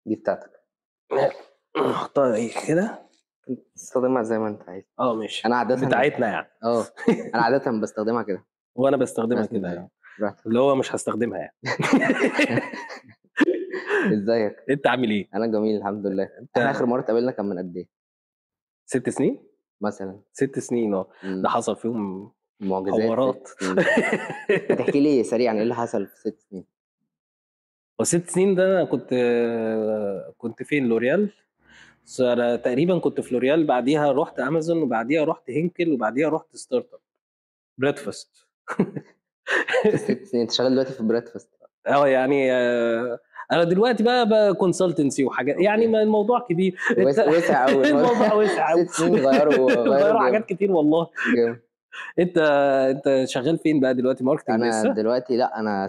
دي بتاعتك. نحطها ايه كده؟ تستخدمها زي ما انت عايز. ماشي. انا عاده بتاعتنا يعني. انا عاده بستخدمها كده. وانا بستخدمها كده يعني. براحتك. اللي هو مش هستخدمها يعني. ازيك؟ انت عامل ايه؟ انا جميل الحمد لله. احنا اخر مره اتقابلنا كان من قد ايه 6 سنين مثلا؟ 6 سنين. ده حصل فيهم معجزات. حوارات. 6 سنين. هتحكي لي سريعا ايه اللي حصل في 6 سنين؟ و6 سنين ده كنت فين؟ لوريال. انا تقريبا كنت في لوريال، بعديها رحت امازون، وبعديها رحت هينكل، وبعديها رحت ستارت اب بريدفاست. في 6 سنين انت شغال دلوقتي في بريدفاست؟ يعني انا دلوقتي بقى كونسلتنسي وحاجات، يعني الموضوع كبير. وسع قوي. الموضوع وسع قوي. 6 سنين غيروا حاجات جامد. كتير والله. جامد. انت شغال فين بقى دلوقتي؟ ماركتنج انا لسه؟ دلوقتي لا، انا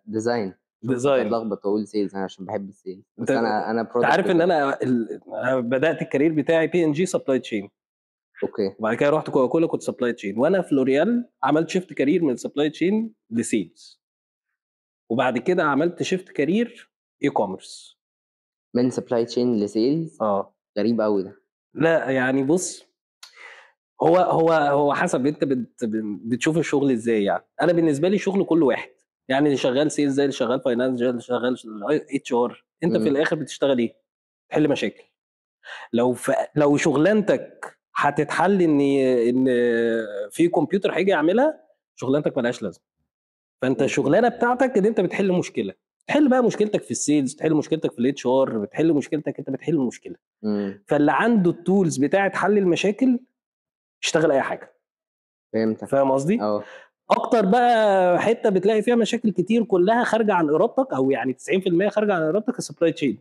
ديزاين. شوف كنت ديزاين. هتلخبط واقول سيلز انا عشان بحب السيلز، انت بس انا انت برودكت عارف ان ديزاين. أنا بدات الكارير بتاعي PNG سبلاي تشين، اوكي. وبعد كده رحت كوكاكولا كنت سبلاي تشين، وانا في لوريال عملت شيفت كارير من سبلاي تشين لسيلز، وبعد كده عملت شيفت كارير اي كوميرس. من سبلاي تشين لسيلز؟ غريب قوي ده. لا يعني بص، هو حسب انت بتشوف الشغل ازاي. يعني انا بالنسبه لي شغل كل واحد، يعني اللي شغال سيلز زي اللي شغال فاينانس زي اللي شغال HR. انت في الاخر بتشتغل ايه؟ تحل مشاكل. لو شغلانتك هتتحل ان في كمبيوتر هيجي يعملها، شغلانتك ملهاش لازمه. فانت الشغلانه بتاعتك ان انت بتحل مشكله، تحل بقى مشكلتك في السيلز، تحل مشكلتك في HR، بتحل مشكلتك، انت بتحل المشكله. فاللي عنده التولز بتاعه حل المشاكل يشتغل اي حاجه. فهمتك. فاهم قصدي؟ اكتر بقى حته بتلاقي فيها مشاكل كتير كلها خارجه عن ارادتك، او يعني 90% خارجه عن ارادتك، السبلاي تشين.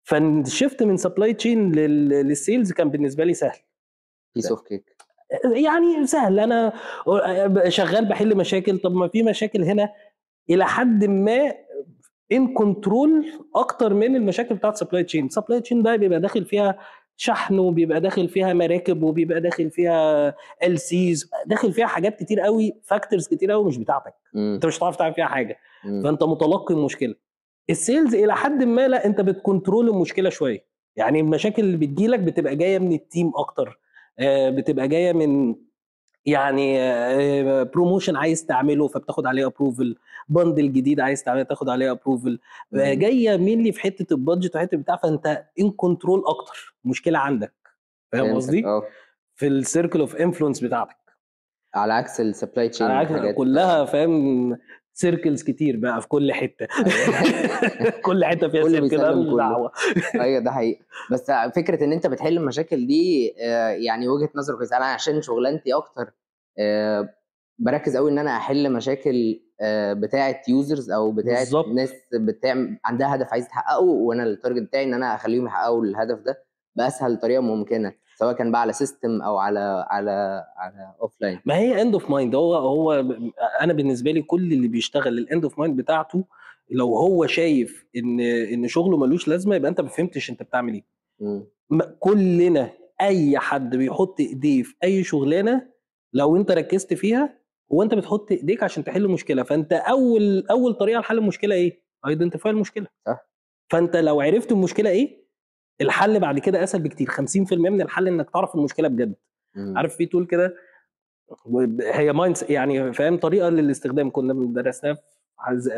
فالشيفت من سبلاي تشين للسيلز كان بالنسبه لي سهل. بيس اوف كيك. يعني سهل، انا شغال بحل مشاكل. طب ما في مشاكل هنا الى حد ما ان كنترول اكتر من المشاكل بتاعت سبلاي تشين. سبلاي تشين ده بيبقى داخل فيها شحن، وبيبقى داخل فيها مراكب، وبيبقى داخل فيها LCs، داخل فيها حاجات كتير قوي، فاكتورز كتير قوي مش بتاعتك. انت مش هتعرف تعمل فيها حاجه. فانت متلقي المشكله. السيلز الى حد ما لا، انت بتكنترول المشكله شويه. يعني المشاكل اللي بتجيلك بتبقى جايه من التيم اكتر، بتبقى جايه من يعني بروموشن عايز تعمله فبتاخد عليه ابروفل، بندل جديد عايز تعمله تاخد عليه ابروفل، جايه مين في حته البادجت وحته بتاع، فانت ان كنترول اكتر، مشكله عندك. فاهم قصدي؟ في السيركل اوف انفلونس بتاعتك، على عكس السبلاي تشين حاجات كلها فاهم، سيركلز كتير بقى في كل حته. كل حته فيها سيركل، مش دعوه. ايوه ده حقيقي. بس فكره ان انت بتحل المشاكل دي يعني وجهه نظر كويسه. انا عشان شغلانتي اكتر بركز قوي ان انا احل مشاكل بتاعه يوزرز او بتاعه ناس بتعمل عندها هدف عايز تحققه، وانا التارجت بتاعي ان انا اخليهم يحققوا الهدف ده باسهل طريقه ممكنه، سواء كان بقى على سيستم او على اوف لاين. ما هي اند اوف مايند. هو انا بالنسبه لي كل اللي بيشتغل الاند اوف مايند بتاعته، لو هو شايف ان شغله ملوش لازمه، يبقى انت ما فهمتش انت بتعمل ايه. كلنا اي حد بيحط ايديه في اي شغلانه، لو انت ركزت فيها، هو انت بتحط ايديك عشان تحل مشكله. فانت اول طريقه لحل المشكله ايه؟ ايدنتيفاي المشكله. فانت لو عرفت المشكله ايه، الحل بعد كده اسهل بكتير. 50% من الحل انك تعرف المشكله بجد. عارف في تول كده، هي مايند يعني، فاهم، طريقه للاستخدام كنا درسناها في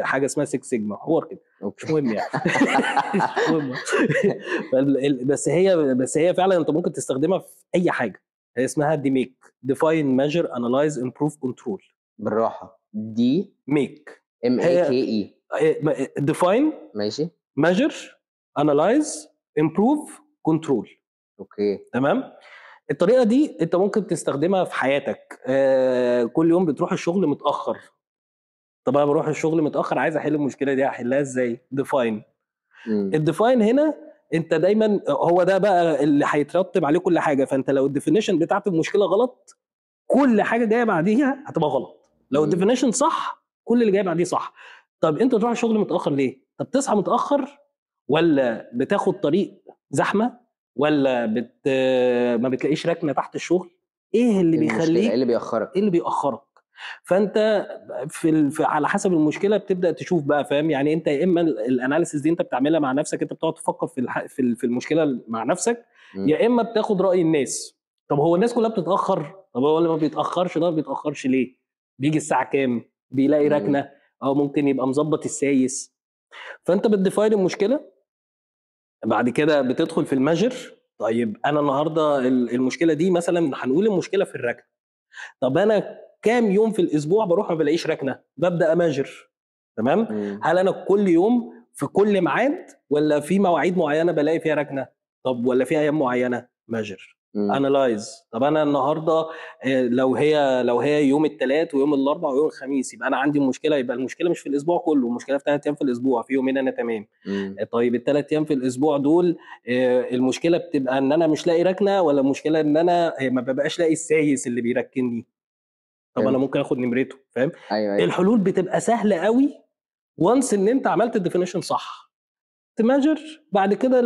حاجه اسمها 6 سيجما، حوار كده مش مهم يعني. مش مهم. بس هي فعلا انت ممكن تستخدمها في اي حاجه. هي اسمها دي ميك، ديفاين ميجر انالايز امبروف كنترول. بالراحه، دي ميك MAKE. ديفاين، ماشي، ميجر، انالايز، امبروف، كنترول. اوكي تمام. الطريقه دي انت ممكن تستخدمها في حياتك. كل يوم بتروح الشغل متاخر. طب انا بروح الشغل متاخر، عايز احل المشكله دي، هحلها ازاي؟ ديفاين. الديفاين هنا انت دايما هو ده بقى اللي هيترتب عليه كل حاجه. فانت لو الديفينيشن بتاعت المشكله غلط، كل حاجه جايه بعديها هتبقى غلط. لو الديفينيشن صح، كل اللي جاي بعديه صح. طب انت تروح الشغل متاخر ليه؟ طب تصحى متاخر، ولا بتاخد طريق زحمه، ولا ما بتلاقيش ركنه تحت الشغل؟ ايه اللي بيخليك؟ ايه اللي بيأخرك؟ ايه اللي بيأخرك؟ فانت على حسب المشكله بتبدا تشوف بقى، فاهم يعني؟ انت يا اما الاناليسيس دي انت بتعملها مع نفسك، انت بتقعد تفكر في المشكله مع نفسك، يا اما بتاخد راي الناس. طب هو الناس كلها بتتاخر، طب هو اللي ما بيتاخرش ده ما بيتاخرش ليه؟ بيجي الساعه كام؟ بيلاقي ركنه، او ممكن يبقى مظبط السايس. فانت بتديفاين المشكله، بعد كده بتدخل في الميجر. طيب انا النهارده المشكله دي مثلا هنقول المشكله في الركنه، طب انا كام يوم في الاسبوع بروح ما بلاقيش ركنه؟ ببدا اماجر. تمام. هل انا كل يوم في كل ميعاد، ولا في مواعيد معينه بلاقي فيها ركنه؟ طب ولا في ايام معينه؟ ماجر. انالايز. طب انا النهارده لو هي يوم الثلاث ويوم الاربع ويوم الخميس، يبقى انا عندي مشكله، يبقى المشكله مش في الاسبوع كله، المشكله في 3 ايام في الاسبوع، في يومين انا تمام. طيب الثلاث ايام في الاسبوع دول المشكله بتبقى ان انا مش لاقي ركنه، ولا المشكله ان انا ما ببقاش لاقي السايس اللي بيركنني؟ طب انا ممكن اخد نمرته، فاهم؟ ايوه ايوه. الحلول بتبقى سهله قوي وانس ان انت عملت الديفينيشن صح، تماجر، بعد كده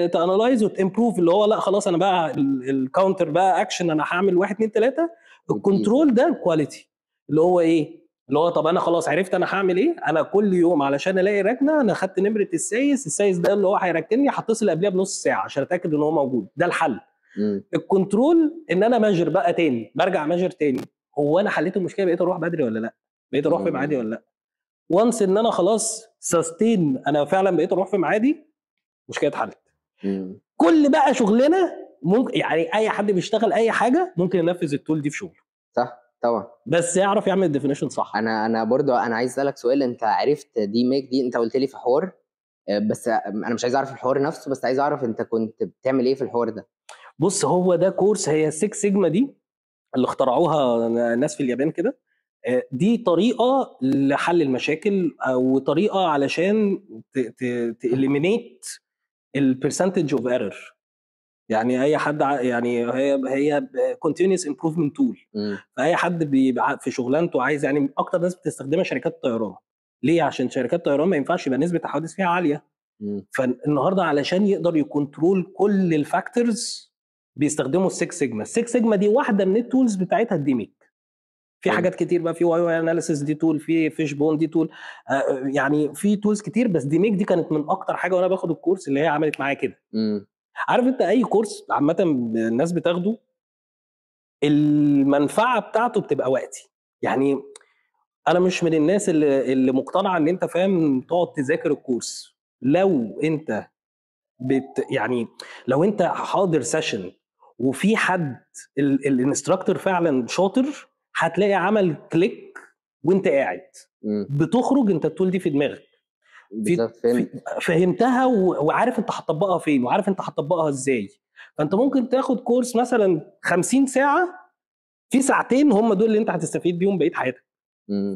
تانلايز وتمبروف، اللي هو لا خلاص انا بقى الكاونتر بقى اكشن، انا هعمل 1 2 3. الكنترول ده الكواليتي، اللي هو ايه؟ اللي هو طب انا خلاص عرفت انا هعمل ايه، انا كل يوم علشان الاقي ركنه انا خدت نمره السايس ده اللي هو هيركنني، هتصل قبلها بنص ساعه عشان اتاكد ان هو موجود، ده الحل. الكنترول ان انا ماجر بقى تاني، برجع ماجر تاني، هو انا حليت المشكله، بقيت اروح بدري ولا لا، بقيت اروح في ميعادي ولا لا. وانس ان انا خلاص سستين، انا فعلا بقيت اروح في ميعادي، مشكله اتحلت. كل بقى شغلنا ممكن يعني اي حد بيشتغل اي حاجه ممكن ينفذ التول دي في شغله، صح طبعا، بس يعرف يعمل الديفينيشن صح. انا برضو انا عايز اسالك سؤال. انت عرفت دي ميك دي، انت قلت لي في حوار، بس انا مش عايز اعرف الحوار نفسه، بس عايز اعرف انت كنت بتعمل ايه في الحوار ده. بص، هو ده كورس، هي 6 سيجما دي اللي اخترعوها ناس في اليابان كده. دي طريقه لحل المشاكل، او طريقه علشان تإليمينيت البرسنتج اوف ايرور. يعني اي حد يعني هي continuous improvement tool. فاي حد بيبقى في شغلانته عايز، يعني اكتر ناس بتستخدمها شركات الطيران. ليه؟ عشان شركات الطيران ما ينفعش يبقى نسبه الحوادث فيها عاليه. فالنهارده علشان يقدر يكنترول كل الفاكتورز بيستخدموا السكس سيجما. السكس سيجما دي واحده من التولز بتاعتها الديميك. في حاجات كتير بقى، في واي اناليسيس دي تول، في فيش بون دي تول، يعني في تولز كتير، بس ديميك دي كانت من اكتر حاجه وانا باخد الكورس اللي هي عملت معايا كده. عارف انت اي كورس عامه الناس بتاخده المنفعه بتاعته بتبقى وقتي. يعني انا مش من الناس اللي مقتنعه ان انت فاهم تقعد تذاكر الكورس. لو انت يعني لو انت حاضر سيشن وفي حد الانستراكتور فعلا شاطر، هتلاقي عمل كليك وانت قاعد بتخرج انت التول دي في دماغك، فهمتها وعارف انت هتطبقها فين، وعارف انت هتطبقها ازاي. فانت ممكن تاخد كورس مثلا 50 ساعه، في ساعتين هم دول اللي انت هتستفيد بيهم بقيه حياتك.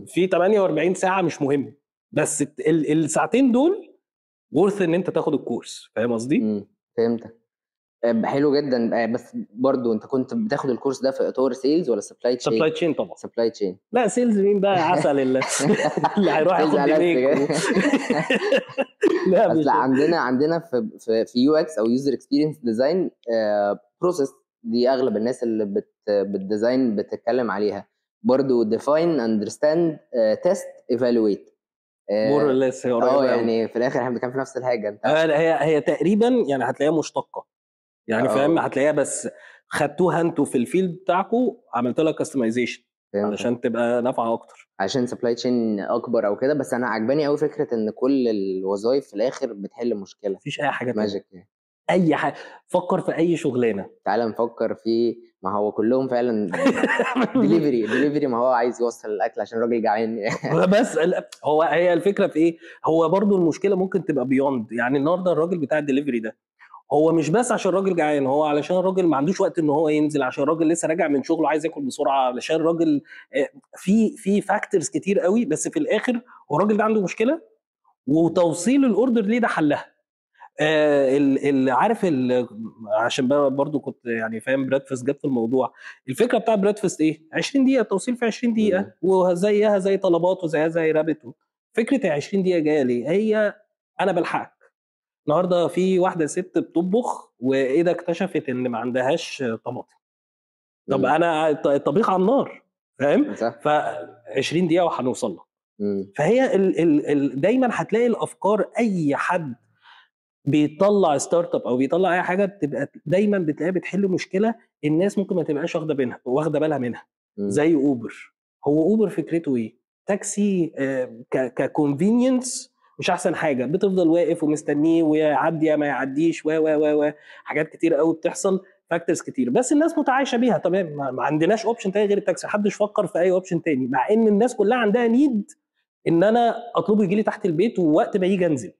في 48 ساعه مش مهم، بس الساعتين دول ورث ان انت تاخد الكورس. فاهم قصدي؟ فهمتك. حلو جدا. بس برضو انت كنت بتاخد الكورس ده في اطار سيلز ولا سبلاي تشين؟ سبلاي تشين طبعا. سبلاي تشين. لا سيلز مين بقى عسل اللي هيروح ياخد ديميك لا مش عندنا في يو اكس او يوزر اكسبيرينس ديزاين بروسيس، دي اغلب الناس اللي بالديزاين بتتكلم عليها برضو. define understand test evaluate مور اور ليس، هي قريبه يعني في الاخر احنا بنتكلم في نفس الحاجه. انت هي تقريبا يعني هتلاقيها مشتقه، يعني فاهم، هتلاقيها بس خدتوها انتوا في الفيلد بتاعكم عملت لها كاستمايزيشن علشان تبقى نافعه اكتر، عشان سبلاي تشين اكبر او كده. بس انا عجباني قوي فكره ان كل الوظائف في الاخر بتحل مشكله، مفيش اي حاجه ماجيك يعني. اي حاجه، فكر في اي شغلانه. تعال نفكر في، ما هو كلهم فعلا ديليفري، ما هو عايز يوصل الاكل عشان الراجل جعان بس هي الفكره في ايه؟ هو برضو المشكله ممكن تبقى بيوند. يعني النهارده الراجل بتاع الدليفري ده هو مش بس عشان الراجل جعان، هو علشان الراجل ما عندوش وقت ان هو ينزل، عشان الراجل لسه راجع من شغله عايز ياكل بسرعه، علشان الراجل في فاكتورز كتير قوي. بس في الاخر هو الراجل ده عنده مشكله، وتوصيل الاوردر ليه ده حلها. عارف عشان برضو كنت يعني فاهم بريدفاست جت في الموضوع. الفكره بتاع بريدفاست ايه؟ 20 دقيقه توصيل في 20 دقيقه، وزيها زي طلبات وزيها زي رابط. فكره ال 20 دقيقه جايه ليه؟ هي انا بلحقك. النهارده في واحده ست بتطبخ وايه ده اكتشفت ان ما عندهاش طماطم. طب انا الطبيخ على النار، فاهم؟ ف 20 دقيقه وهنوصل لك. فهي دايما هتلاقي الافكار، اي حد بيطلع ستارت اب او بيطلع اي حاجه بتبقى دايما بتلاقيها بتحل مشكله الناس ممكن ما تبقاش واخده بالها منها. زي اوبر. هو اوبر فكرته ايه؟ تاكسي ككونفينينس مش احسن حاجه، بتفضل واقف ومستنيه ويعدي يا ما يعديش و حاجات كتير قوي بتحصل، فاكتورز كتير، بس الناس متعايشه بيها تمام، ما عندناش اوبشن تاني غير التاكسي، محدش فكر في اي اوبشن تاني، مع ان الناس كلها عندها نيد ان انا اطلبه يجي لي تحت البيت ووقت ما يجي انزل.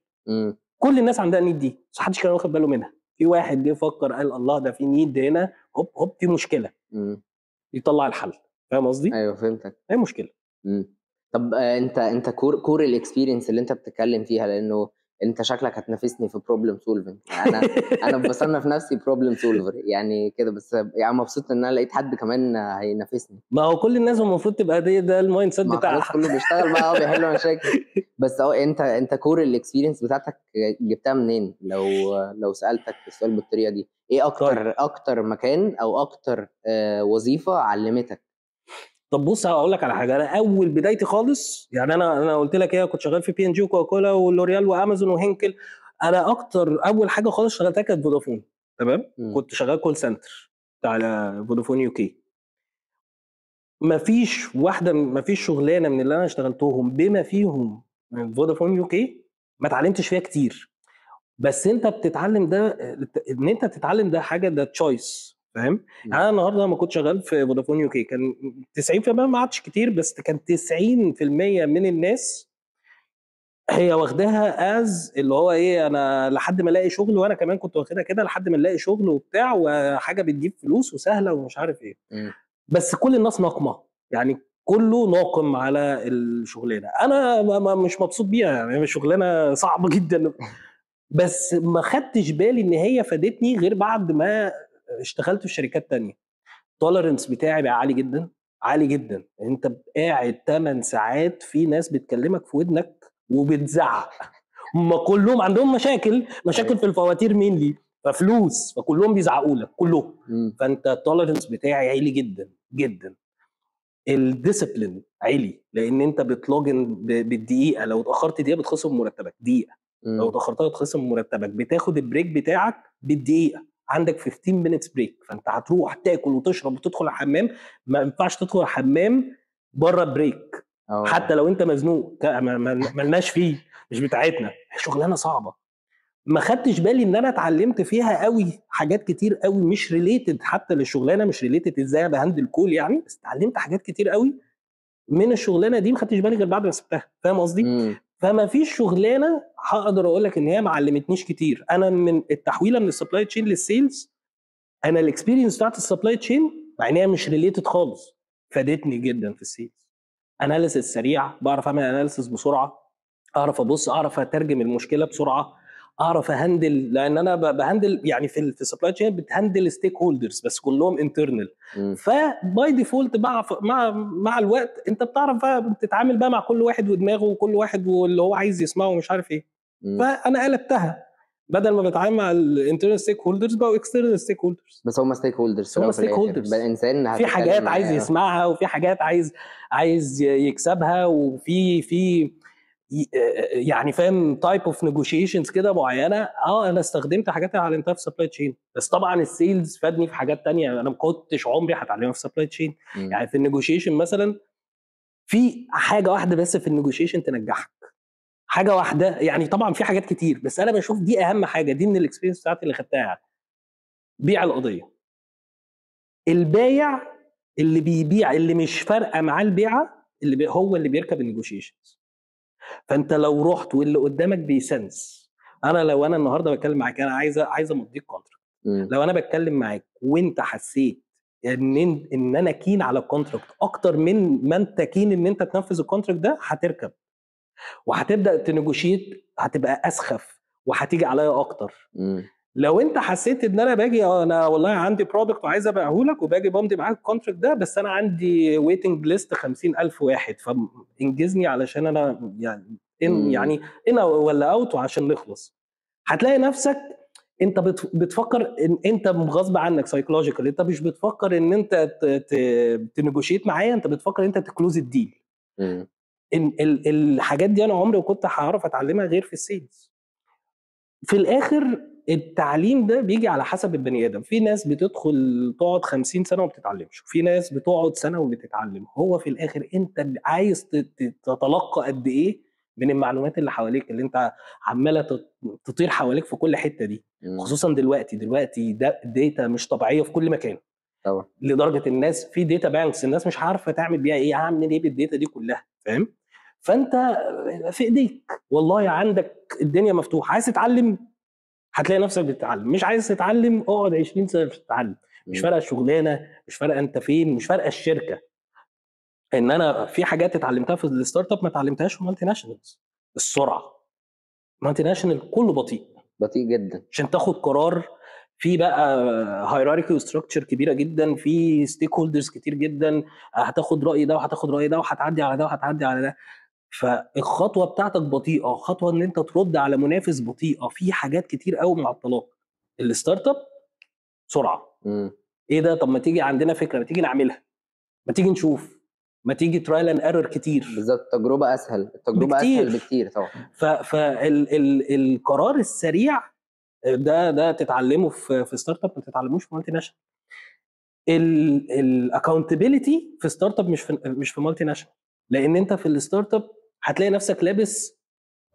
كل الناس عندها نيد دي، بس محدش كان واخد باله منها. في واحد جه فكر قال الله ده في نيد هنا، هوب هوب في مشكله، يطلع الحل. فاهم قصدي؟ ايوه فهمتك. ايه مشكله. طب انت كور الاكسبيرينس اللي انت بتتكلم فيها، لانه انت شكلك هتنافسني في بروبلم سولفنج. انا بصنف نفسي بروبلم سولفر يعني كده، بس يعني مبسوط ان انا لقيت حد كمان هينافسني. ما هو كل الناس المفروض تبقى ده المايند سيت بتاعها، خلاص كله بيشتغل بقى بيحل مشاكل. بس انت كور الاكسبيرينس بتاعتك جبتها منين؟ لو سالتك السؤال بالطريقه دي، ايه اكتر مكان او اكتر وظيفه علمتك؟ طب بص هقول لك على حاجه. انا اول بدايتي خالص يعني انا قلت لك ايه، كنت شغال في بي ان جي وكوكاكولا ولوريال وامازون وهينكل. انا اول حاجه خالص اشتغلتها كانت فودافون. تمام. كنت شغال كول سنتر بتاع فودافون يو كي. مفيش شغلانه من اللي انا اشتغلتهم بما فيهم من فودافون يو كي ما اتعلمتش فيها كتير. بس انت بتتعلم ده، ان انت تتعلم ده حاجه، ده تشويس. فاهم؟ يعني انا النهارده لما كنت شغال في فودافون يو كي كان 90% ما عادش كتير، بس كان 90% من الناس هي واخداها از اللي هو ايه، انا لحد ما الاقي شغل، وانا كمان كنت واخدها كده لحد ما نلاقي شغل وبتاع، وحاجه بتجيب فلوس وسهله ومش عارف ايه. بس كل الناس ناقمه، يعني كله ناقم على الشغلانه. انا مش مبسوط بيها، يعني شغلانه صعبه جدا، بس ما خدتش بالي ان هي فادتني غير بعد ما اشتغلت في شركات تانية. التولرنس بتاعي بقى عالي جدا، عالي جدا. انت قاعد 8 ساعات في ناس بتكلمك في ودنك وبتزعق، هم كلهم عندهم مشاكل في الفواتير مينلي، ففلوس، فكلهم بيزعقوا لك كلهم. فانت التولرنس بتاعي عالي جدا جدا. الديسيبلين عالي، لان انت بتلوجن بالدقيقه، لو اتاخرت دقيقه بتخصم مرتبك دقيقه، لو اتاخرتها بتخصم مرتبك، بتاخد البريك بتاعك بالدقيقه، عندك 15 مينتس بريك، فانت هتروح تاكل وتشرب وتدخل الحمام، ما ينفعش تدخل الحمام بره بريك. حتى لو انت مزنوق ملناش فيه، مش بتاعتنا، شغلانه صعبه. ما خدتش بالي ان انا اتعلمت فيها قوي حاجات كتير قوي مش ريليتد حتى للشغلانه، مش ريليتد ازاي بهندل كول يعني، بس اتعلمت حاجات كتير قوي من الشغلانه دي ما خدتش بالي غير بعد ما سبتها. فاهم قصدي؟ فما فيش شغلانه هقدر اقول لك ان هي ما علمتنيش كتير. انا من التحويله من السبلاي تشين للسيلز، انا الاكسبيرينس بتاعت السبلاي تشين مع ان هي مش ريليتد خالص فادتني جدا في السيلز. اناليسيس سريع، بعرف اعمل اناليسيس بسرعه، اعرف ابص، اعرف اترجم المشكله بسرعه، اعرف اهندل، لان انا بهندل يعني في السبلاي تشين بتهندل ستيك هولدرز بس كلهم انترنال. فباي ديفولت مع الوقت انت بتعرف بقى بتتعامل بقى مع كل واحد ودماغه، وكل واحد واللي هو عايز يسمعه ومش عارف ايه. فانا قلبتها، بدل ما بتعامل مع الانترنال ستيك هولدرز بقوا اكسترنال ستيك هولدرز. بس هم ستيك هولدرز، هم ستيك هولدرز، انسان في حاجات عايز يسمعها، وفي حاجات عايز يكسبها، وفي يعني فاهم تايب اوف نيجوشيشنز كده معينه. انا استخدمت حاجات اتعلمتها في سبلاي تشين، بس طبعا السيلز فادني في حاجات تانية انا ما كنتش عمري هتعلمها في سبلاي تشين. يعني في النيجوشيشن مثلا في حاجه واحده بس في النيجوشيشن تنجحك، حاجه واحده يعني، طبعا في حاجات كتير بس انا بشوف دي اهم حاجه، دي من الاكسبيرينس بتاعتي اللي خدتها. بيع القضيه. البايع اللي بيبيع اللي مش فارقه معاه البيعه هو اللي بيركب النيجوشيشنز. فانت لو رحت واللي قدامك بيسنس، لو انا النهارده بتكلم معاك انا عايز امضيك كونتراكت، لو انا بتكلم معاك وانت حسيت ان انا كين على الكونتراكت اكتر من ما انت كين ان انت تنفذ الكونتراكت ده، هتركب وهتبدا تنيجوشيت، هتبقى اسخف وهتيجي عليا اكتر. لو انت حسيت ان انا باجي انا والله عندي برودكت وعايز ابيعه لك وباجي بمضي معاك الكونتراكت ده، بس انا عندي ويتنج ليست 50,000 واحد، فانجزني علشان انا يعني يعني ان ولا اوت وعشان نخلص، هتلاقي نفسك انت بتفكر ان انت غصب عنك سايكولوجيكال، انت مش بتفكر ان انت تنيجوشيت معايا، انت بتفكر ان انت تكلوز الديل. مم. الحاجات دي انا عمري ما كنت هعرف اتعلمها غير في السيلز. في الاخر التعليم ده بيجي على حسب البني ادم، في ناس بتدخل تقعد 50 سنه وما بتتعلمش، وفي ناس بتقعد سنه وبتتعلم. هو في الاخر انت عايز تتلقى قد ايه من المعلومات اللي حواليك، اللي انت عماله تطير حواليك في كل حته دي. مم. خصوصا دلوقتي ده داتا مش طبيعيه في كل مكان، طبعا. لدرجه الناس في داتا بانكس الناس مش عارفه تعمل بيها ايه، اعمل ايه بالداتا دي كلها، فاهم؟ فانت في ايديك والله، عندك الدنيا مفتوحه، عايز تتعلم هتلاقي نفسك بتتعلم، مش عايز تتعلم اقعد 20 سنه بتتعلم. مش مم. فارقه الشغلانه، مش فارقه انت فين، مش فارقه الشركه. ان انا في حاجات اتعلمتها في الستارت اب ما اتعلمتهاش في مالتي ناشونالز. السرعه، مالتي ناشونال كله بطيء بطيء جدا. عشان تاخد قرار. في بقى هيراركي وستراكشر كبيره جدا، في ستيك هولدرز كتير جدا، هتاخد راي ده وهتاخد راي ده وهتعدي على ده وهتعدي على ده. فالخطوه بتاعتك بطيئه، خطوه ان انت ترد على منافس بطيئه، في حاجات كتير قوي معطلاك. الستارت اب سرعه. مم. ايه ده؟ طب ما تيجي عندنا فكره، ما تيجي نعملها، ما تيجي نشوف، ما تيجي ترايل اند ايرور كتير بالظبط، التجربه اسهل بكتير. بكتير طبعا. فالقرار السريع ده تتعلمه في ستارت اب، ما تتعلموش في مالتي ناشونال. الاكونتبيلتي في ستارت اب مش في مالتي ناشونال، لان انت في الستارت اب هتلاقي نفسك لابس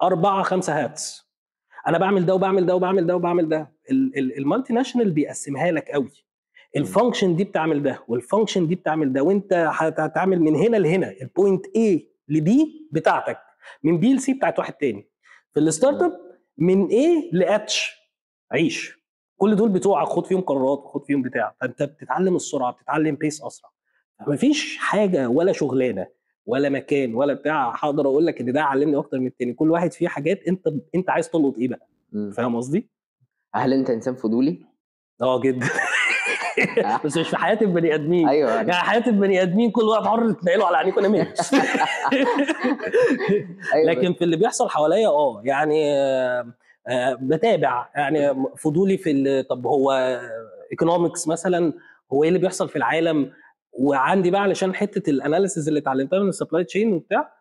4-5 هاتس، انا بعمل ده وبعمل ده وبعمل ده وبعمل ده. المالتي ناشونال بيقسمها لك قوي، الفانكشن دي بتعمل ده والفانكشن دي بتعمل ده، وانت هتعمل من هنا لهنا، البوينت A ل B بتاعتك، من B ل C بتاعت واحد تاني. في الستارت اب من A ل H عيش، كل دول بتوعك، خد فيهم قرارات وخد فيهم بتاع. فانت بتتعلم السرعه، بتتعلم بيس اسرع. مفيش حاجه ولا شغلانه ولا مكان ولا بتاع هقدر اقول لك ان ده علمني اكتر من التاني، كل واحد فيه حاجات انت عايز تلقط ايه بقى. مم. فاهم قصدي؟ هل انت انسان فضولي؟ جدا. بس مش في حياه البني ادمين. ايوه يعني حياه البني ادمين كل واحد حر تنقله على عينيك وانا ميت. ايوه لكن في اللي بيحصل حواليا يعني بتابع، يعني فضولي في طب هو ايكونومكس مثلا، هو ايه اللي بيحصل في العالم. وعندي بقى علشان حته الاناليسيز اللي اتعلمتها من السبلاي تشين وبتاع،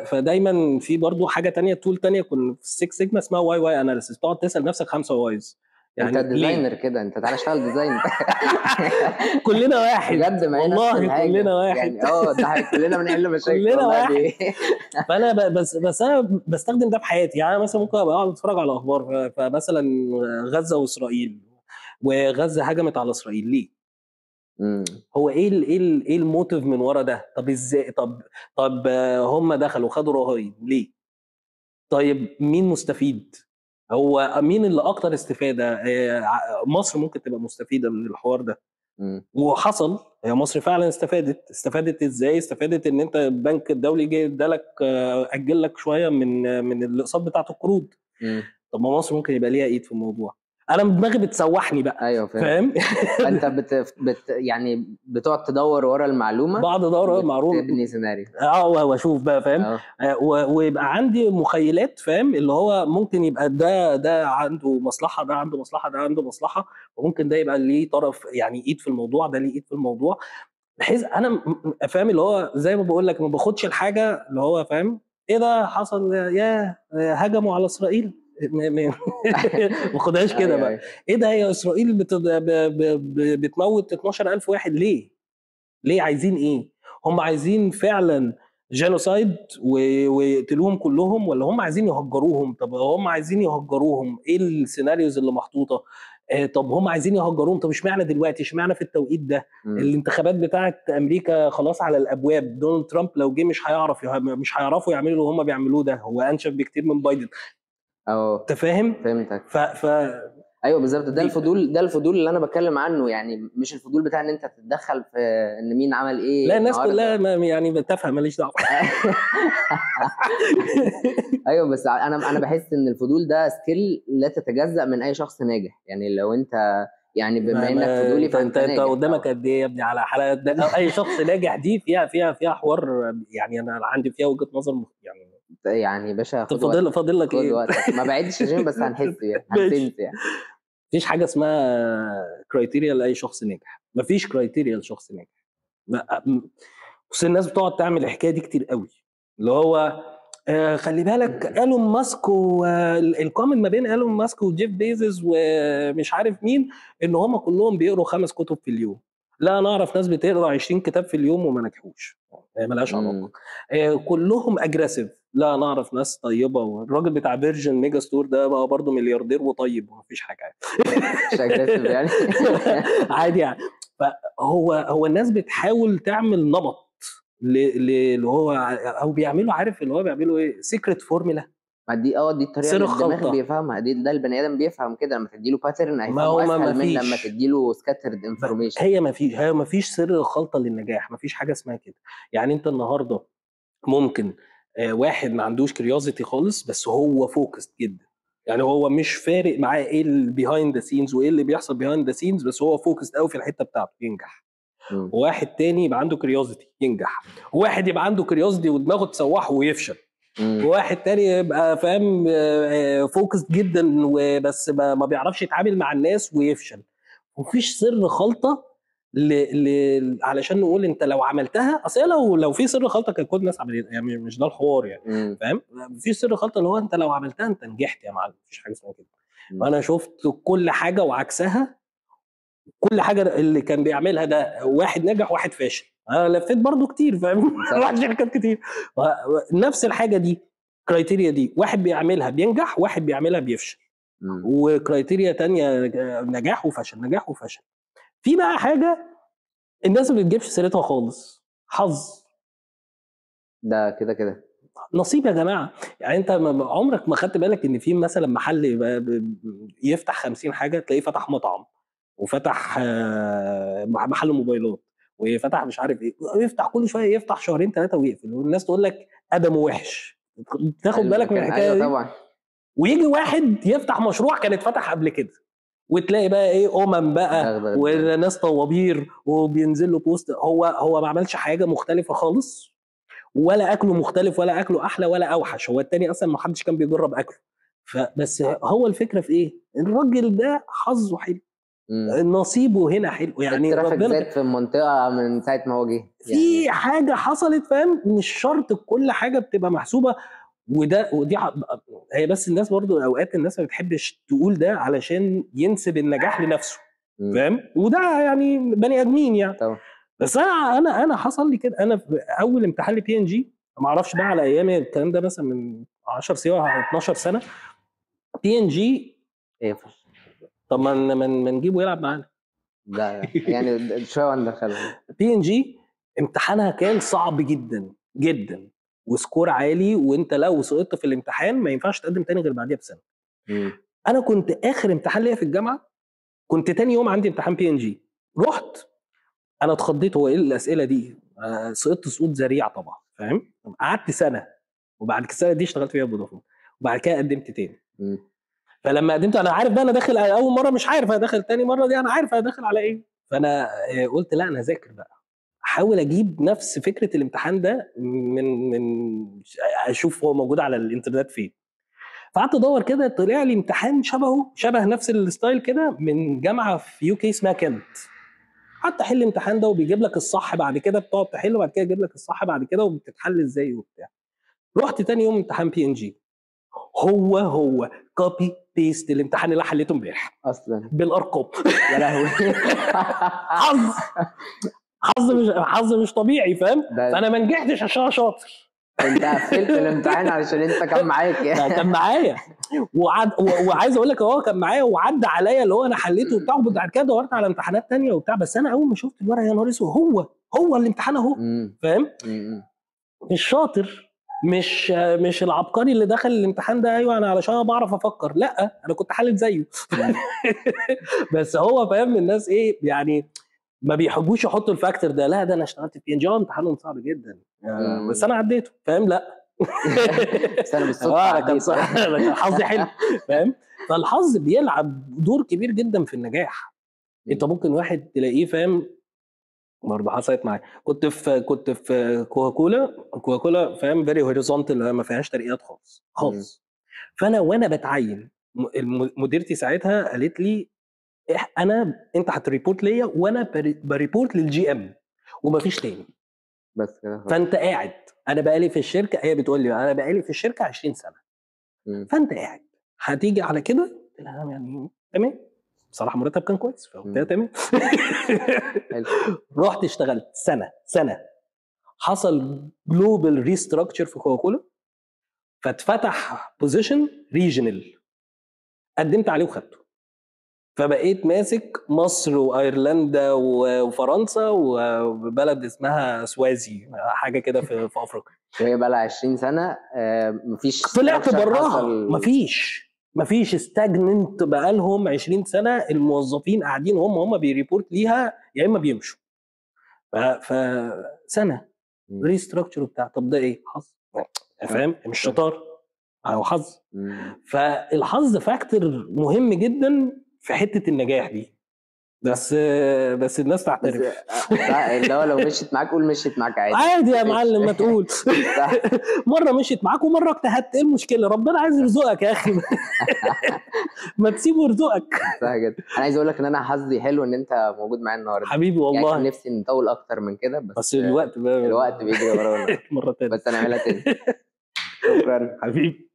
فدايما في برضو حاجه تانية، تول تانية كنا في 6 سيجما اسمها واي اناليسيز، تقعد تسال نفسك 5 وايز. انت يعني ديزاينر ليه؟ كده، انت تعالى اشتغل ديزاين. كلنا واحد بجد، ما هي نفس والله، الحاجه كلنا واحد يعني. ده حقيقي، كلنا بنحل مشاكل كلنا والله واحد. دي. فانا بس انا بستخدم ده في حياتي. يعني انا مثلا ممكن ابقى قاعد اتفرج على اخبار، فمثلا غزه واسرائيل، وغزه هجمت على اسرائيل ليه؟ مم. هو ايه الموتيف من ورا ده؟ طب ازاي؟ طب هم دخلوا خدوا رهائن ليه؟ طيب مين مستفيد؟ هو مين اللي اكتر استفاده؟ مصر ممكن تبقى مستفيده من الحوار ده. مم. وحصل، هي مصر فعلا استفادت ازاي؟ استفادت ان انت البنك الدولي جه ادالك اجل لك شويه من الاقساط بتاعت القروض. مم. طب ما مصر ممكن يبقى ليها ايد في الموضوع. انا دماغي بتسوحني بقى. ايوه فاهم. فاهم؟ فانت يعني بتقعد تدور ورا المعلومه بعض دوره معروف وتبني سيناريو. واشوف بقى، فاهم؟ ويبقى عندي مخيلات، فاهم؟ اللي هو ممكن يبقى ده عنده مصلحه، ده عنده مصلحه، ده عنده مصلحه، وممكن ده يبقى ليه طرف يعني ايد في الموضوع، ده ليه ايد في الموضوع. بحيث انا فاهم اللي هو زي ما بقول لك، ما باخدش الحاجه اللي هو فاهم ايه ده حصل، يا هجموا على اسرائيل، ما باخدهاش كده ايوه بقى. ايوه. ايه ده، هي اسرائيل بتموت 12,000 واحد ليه عايزين ايه؟ هم عايزين فعلا جينوسايد ويقتلوهم كلهم، ولا هم عايزين يهجروهم؟ طب هم عايزين يهجروهم، ايه السيناريوز اللي محطوطه؟ طب هم عايزين يهجروهم، طب اشمعنى دلوقتي، اشمعنى في التوقيت ده؟ مم. الانتخابات بتاعت امريكا خلاص على الابواب، دونالد ترامب لو جه مش هيعرفوا يعملوا اللي هم بيعملوه ده، هو انشف بكتير من بايدن. انت فاهم؟ فهمتك. ف ايوه بالظبط، ده الفضول اللي انا بتكلم عنه، يعني مش الفضول بتاع ان انت تتدخل في ان مين عمل ايه لا، الناس النهارده. كلها يعني بتفهم، ماليش دعوه. ايوه، بس انا بحس ان الفضول ده سكيل لا تتجزأ من اي شخص ناجح. يعني لو انت يعني بما انك فضولي انت فانت انت ناجح قدامك طبعا. قد ايه يا ابني على حلقات ده؟ اي شخص ناجح دي فيها حوار، يعني انا عندي فيها وجهة نظر يعني. يعني باشا، طب خد وقتك. فاضل لك خد ايه؟ وقتك، ما بعدش الجيم بس هنحس يعني، ماشي. هنسنس يعني. مفيش حاجه اسمها كرايتيريا لاي شخص ناجح، مفيش كرايتيريا لشخص ناجح. بس الناس بتقعد تعمل الحكايه دي كتير قوي، اللي هو خلي بالك ايلون ماسك، والكومنت ما بين ايلون ماسك وجيف بيزوس ومش عارف مين ان هم كلهم بيقروا 5 كتب في اليوم. لا، انا اعرف ناس بتقرا 20 كتاب في اليوم وما نجحوش، ملهاش علاقه. كلهم اجريسيف. لا، انا اعرف ناس طيبه، والراجل بتاع فيرجن ميجا ستور ده بقى برضه ملياردير وطيب ومفيش حاجه. مش اجريسيف يعني. عادي يعني. فهو الناس بتحاول تعمل نمط اللي هو، او بيعملوا، عارف اللي هو بيعملوا ايه، سيكريت فورمولا. ما دي دي الطريقه سر اللي الدماغ الخلطه. بيفهمها، ده البني ادم بيفهم كده، لما تديله باترن ما هيفهمه هو ما اسهل من لما فيش، تديله سكاترد انفورميشن. هي ما فيش سر الخلطه للنجاح، ما فيش حاجه اسمها كده. يعني انت النهارده ممكن واحد ما عندوش كريوزيتي خالص بس هو فوكس جدا، يعني هو مش فارق معاه ايه البيهايند ذا سينز وايه اللي بيحصل بيهايند ذا سينز، بس هو فوكس قوي في الحته بتاعته، ينجح. وواحد تاني يبقى عنده كريوزيتي ينجح، وواحد يبقى عنده كريوزيتي ودماغه تسوحه ويفشل، وواحد تاني يبقى فاهم فوكس جدا وبس ما بيعرفش يتعامل مع الناس ويفشل. مفيش سر خلطه علشان نقول انت لو عملتها، اصل لو في سر خلطه كان كل الناس عملتها، يعني مش ده الحوار يعني. فاهم؟ في سر خلطه اللي هو انت لو عملتها انت نجحت يا معلم، مفيش حاجه اسمها كده. وانا شفت كل حاجه وعكسها، كل حاجه اللي كان بيعملها ده واحد نجح واحد فاشل. انا لفيت برضو كتير، فاهم؟ رحت شركات كتير، نفس الحاجه دي، كرايتيريا دي واحد بيعملها بينجح، واحد بيعملها بيفشل. وكرايتيريا تانية نجاح وفشل، نجاح وفشل. في بقى حاجه الناس ما بتجيبش سيرتها خالص، حظ. ده كده كده نصيب يا جماعه. يعني انت عمرك ما خدت بالك ان في مثلا محل يفتح 50 حاجه، تلاقيه فتح مطعم وفتح محل موبايلات وفتح مش عارف ايه، يفتح كل شويه، يفتح شهرين ثلاثه ويقفل، والناس تقول لك ادمه وحش. تاخد بالك من الحكايه ايوه دي؟ طبعا. ويجي واحد يفتح مشروع كان اتفتح قبل كده، وتلاقي بقى ايه، بقى وناس طوابير وبينزل له بوست. هو ما عملش حاجه مختلفه خالص، ولا اكله مختلف ولا اكله احلى ولا اوحش، هو التاني اصلا ما حدش كان بيجرب اكله. فبس هو الفكره في ايه، الراجل ده حظه حلو، نصيبه هنا حلو، يعني الترافيك ربنا زاد في المنطقه من ساعه ما هو جه في يعني. حاجه حصلت، فاهم؟ مش شرط كل حاجه بتبقى محسوبه. ودي هي بس الناس برضو اوقات الناس ما بتحبش تقول ده علشان ينسب النجاح لنفسه، فاهم؟ وده يعني بني ادمين يعني طبعا. بس انا حصل لي كده. انا في اول امتحان لبي ان جي، ما اعرفش بقى على ايامي الكلام ده مثلا من 10 سنه او 12 سنه، بي ان جي ايه طب ما نجيبه يلعب معانا. ده يعني شويه وندخله. بي ان جي امتحانها كان صعب جدا جدا وسكور عالي، وانت لو سقطت في الامتحان ما ينفعش تقدم تاني غير بعديها بسنه. انا كنت اخر امتحان ليا في الجامعه، كنت تاني يوم عندي امتحان بي ان جي، رحت. انا اتخضيت، هو ايه الاسئله دي؟ سقطت سقوط ذريع طبعا، فاهم؟ قعدت سنه، وبعد كده السنه دي اشتغلت فيها فودافون، وبعد كده قدمت تاني. فلما قدمت انا عارف بقى انا داخل اول مره، مش عارف انا داخل تاني مره دي انا عارف انا داخل على ايه. فانا قلت لا، انا اذاكر بقى، احاول اجيب نفس فكره الامتحان ده من اشوف هو موجود على الانترنت فين. فقعدت ادور كده، طلع لي امتحان شبه نفس الستايل كده من جامعه في يو كي اسمها كنت. قعدت احل الامتحان ده، وبيجيب لك الصح بعد كده، بتقعد تحل وبعد كده يجيب لك الصح بعد كده وبتتحل ازاي وبتاع. رحت تاني يوم امتحان بي ان جي، هو كوبي بيست الامتحان اللي حليته امبارح اصلا بالارقام. يا لهوي. حظ مش طبيعي، فاهم؟ فانا ما نجحتش عشان انا شاطر، انت قفلت الامتحان علشان انت كان معاك يعني. كان معايا وعايز اقول لك هو كان معايا وعدى عليا اللي هو انا حليته وبتاع، وبعد كده دورت على امتحانات تانية وبتاع. بس انا اول ما شفت الورقه يا نهار اسود، هو الامتحان اهو، فاهم؟ مش شاطر، مش العبقري اللي دخل الامتحان ده، ايوه انا علشان بعرف افكر، لا انا كنت حالل زيه. بس هو فاهم الناس ايه يعني، ما بيحبوش يحطوا الفاكتور ده. لا، ده انا اشتغلت في ان جي، امتحانهم صعب جدا بس انا عديته، فاهم؟ لا بس انا بالصدفه كان حظي حلو، فاهم؟ فالحظ بيلعب دور كبير جدا في النجاح. انت ممكن واحد تلاقيه، فاهم؟ برضه حصلت معايا، كنت في كوكاكولا، فاهم؟ فيري هوريزونتال، ما فيهاش ترقيات خالص. فانا وانا بتعين مديرتي ساعتها قالت لي انت هتريبورت ليا وانا بريبورت للجي ام ومفيش تاني. بس كده خلاص. فانت قاعد، انا بقالي في الشركه، هي بتقول لي انا بقالي في الشركه 20 سنه. فانت قاعد هتيجي على كده؟ قلت لها يعني تمام، بصراحه مرتب كان كويس، فقلت لها تمام. رحت اشتغلت سنه حصل جلوبال ريستراكشر في كوكاكولا، فاتفتح بوزيشن ريجنال، قدمت عليه وخدته، فبقيت ماسك مصر وايرلندا وفرنسا وبلد اسمها سوازي، حاجه كده في افريقيا. وهي بقى لها 20 سنه مفيش طلعت structure براها، حصل. مفيش استاجننت بقى لهم 20 سنه، الموظفين قاعدين هم بيريبورت ليها يا اما بيمشوا. فسنه ريستراكشر بتاع، طب ده ايه؟ حظ، فاهم؟ مش شطار او حظ. فالحظ فاكتور مهم جدا في حته النجاح دي، بس الناس تعترف. اللي هو لو مشيت معاك قول مشيت معاك عادي. عادي يا معلم، ما تقول. مره مشيت معاك ومره اجتهدت، ايه المشكله؟ ربنا عايز يرزقك يا اخي. ما تسيبه يرزقك. صح جدا. انا عايز اقول لك ان انا حظي حلو ان انت موجود معايا النهارده حبيبي والله. يعني كان نفسي نطول اكتر من كده، بس الوقت بيجري ورانا. مره تانية بس هنعملها تاني. شكرا حبيبي.